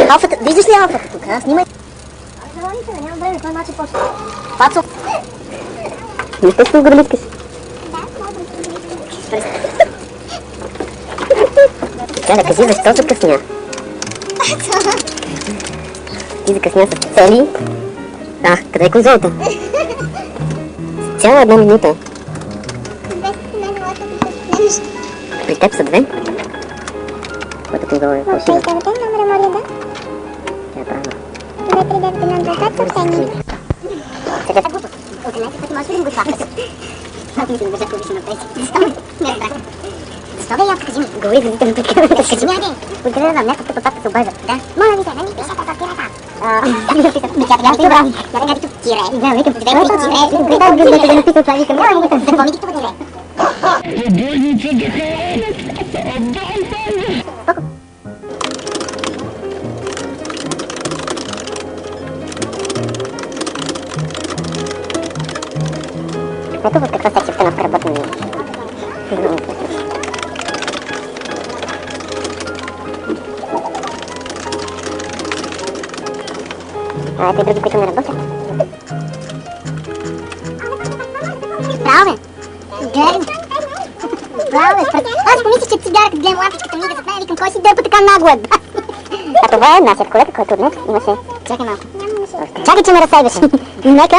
Алфата, виждаш ли алфата тук? Снимай. Заводите, да нямам време, кой матч почва? Пацо! Не сте с гърмитка си? Да, да кажи защо закъсня? Ти закъсня с цели? Къде е конзолата? С цяла 1 минута. При теб са 2? Който конзола е фалшива? Номера моля да? Тя е правилна. 239 съобщение. Сега са глупост. От една пъти може ли да го слапкаш? Малко ми се набържа повиши на пейси. Не разбрах. Защо бе я кажи ми? Говори визител на прекарване. Кажи ми, аде! Откъде да знам, някакъв път пак се обърза. Да? Моля ви се, да ми пишете папирата. Тя ми написа. Тя ми добра. Тя ми написа тире. Да, викам, две ми тире. Викам, да написа това, викам. Моля му, за какво ми дикта бъде? Ето в каква секция станах работна ми. Ето и други, които не работят. Браво, бе! Гърм! Браво, бе! Аз помислих, че цигара, като гледам лампичката ми да зад мен, викам, кой си дърпа така нагло? А това е нашият колега, който днес имаше... Чакай малко. Чакай, че ме разсейваш. Нека...